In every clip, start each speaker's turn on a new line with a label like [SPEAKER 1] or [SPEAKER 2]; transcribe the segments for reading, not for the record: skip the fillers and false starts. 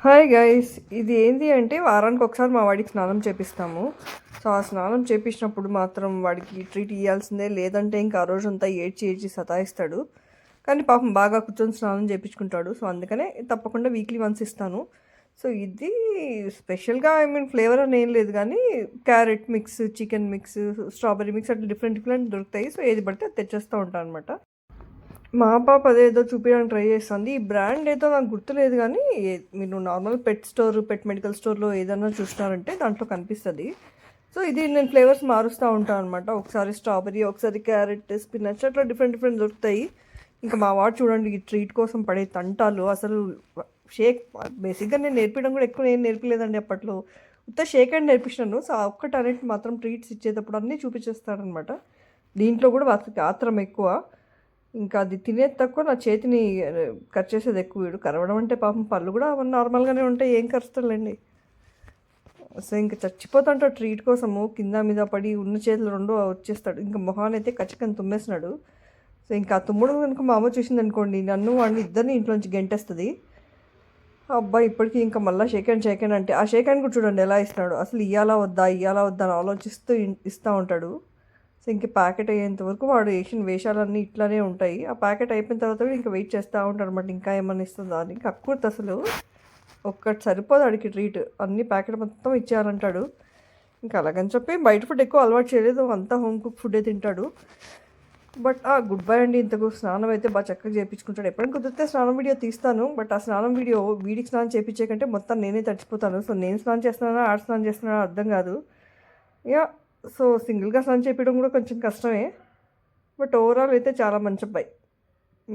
[SPEAKER 1] Hi guys, ఇది ఏంటి అంటే వారానికి ఒకసారి మా వాడికి స్నానం చేపిస్తాము. సో ఆ స్నానం చేపించినప్పుడు మాత్రం వాడికి ట్రీట్ ఇవ్వాల్సిందే, లేదంటే ఇంకా ఆ రోజంతా ఏడ్చి ఏడ్చి సతాయిస్తాడు. కానీ పాపం బాగా కూర్చొని స్నానం చేయించుకుంటాడు. సో అందుకనే తప్పకుండా వీక్లీ వన్స్ ఇస్తాను. సో ఇది స్పెషల్గా ఫ్లేవర్ అని ఏం లేదు, కానీ carrot mix, chicken mix, strawberry mix అట్లా డిఫరెంట్ డిఫరెంట్ దొరుకుతాయి. సో ఏది పడితే అది తెచ్చేస్తూ ఉంటాను అనమాట. మా పాప అదేదో చూపించడానికి ట్రై చేస్తుంది. ఈ బ్రాండ్ ఏదో నాకు గుర్తులేదు, కానీ మీరు నార్మల్ పెట్ స్టోర్, పెట్ మెడికల్ స్టోర్లో ఏదైనా చూసినారంటే దాంట్లో కనిపిస్తుంది. సో ఇది నేను ఫ్లేవర్స్ మారుస్తూ ఉంటాను అనమాట. ఒకసారి స్ట్రాబెరీ, ఒకసారి క్యారెట్, స్పినచ్ అట్లా డిఫరెంట్ డిఫరెంట్ దొరుకుతాయి. ఇంకా మా వాడు చూడండి, ఈ ట్రీట్ కోసం పడే తంటాలు అసలు. షేక్ బేసిక్గా నేను నేర్పించడం కూడా ఎక్కువ నేను నేర్పలేదండి అప్పట్లో. ఉత్త షేక్ అండ్ నేర్పించినాను. సో ఆ ఒక్క టాలెంట్ మాత్రం ట్రీట్స్ ఇచ్చేటప్పుడు అన్నీ చూపించేస్తాడనమాట. దీంట్లో కూడా వాటికి ఆత్రం ఎక్కువ. ఇంకా అది తినేది తక్కువ, నా చేతిని కట్ చేసేది ఎక్కువ. వీడు కరవడం అంటే పాపం పళ్ళు కూడా నార్మల్గానే ఉంటాయి, ఏం కరుస్తాడులేండి. సో ఇంకా చచ్చిపోతుంటాడు ట్రీట్ కోసము. కింద మీద పడి ఉన్న చేతులు రెండు వచ్చేస్తాడు. ఇంకా మొహాన్ అయితే కచ్చకని తుమ్మేసినాడు. సో ఇంకా ఆ తుమ్ముడు కనుక మా అమ్మ చూసింది అనుకోండి, నన్ను వాడిని ఇద్దరిని ఇంట్లోంచి గెంటేస్తుంది. అబ్బాయి ఇప్పటికీ ఇంకా మళ్ళీ షేక్ హ్యాండ్ అంటే ఆ షేక్ హ్యాండ్ కూడా చూడండి ఎలా ఇస్తున్నాడు. అసలు ఇయ్యాలా వద్దా అని ఆలోచిస్తూ ఇస్తూ ఉంటాడు. సో ఇంక ప్యాకెట్ అయ్యేంత వరకు వాడు వేసిన వేషాలన్నీ ఇట్లానే ఉంటాయి. ఆ ప్యాకెట్ అయిపోయిన తర్వాత కూడా ఇంకా వెయిట్ చేస్తూ ఉంటాడు అనమాట, ఇంకా ఏమన్నా ఇస్తుందా అని. ఇంకా అక్కూర్తి అసలు ఒక్కటి సరిపోదు ఆడికి ట్రీట్, అన్ని ప్యాకెట్ మొత్తం ఇచ్చేయాలంటాడు. ఇంకా అలాగని చెప్పి బయట ఫుడ్ ఎక్కువ అలవాటు చేయలేదు, అంతా హోమ్ కుక్ ఫుడ్డే తింటాడు. బట్ గుడ్ బై అండి. ఇంతకు స్నానం అయితే బాగా చక్కగా చేయించుకుంటాడు. ఎప్పుడైనా కుదిరితే స్నానం వీడియో తీస్తాను. బట్ ఆ స్నానం వీడియో వీడికి స్నానం చేయించే కంటే మొత్తం నేనే తడిచిపోతాను. సో నేను స్నానం చేస్తున్నానా ఆడ స్నానం చేస్తున్నానా అర్థం కాదు. యా, సో సింగిల్గా స్నానం చేయించడం కూడా కొంచెం కష్టమే. బట్ ఓవరాల్ అయితే చాలా మంచి అబ్బాయి.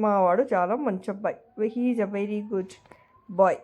[SPEAKER 1] మా వాడు చాలా మంచి అబ్బాయి. He is a very good bye.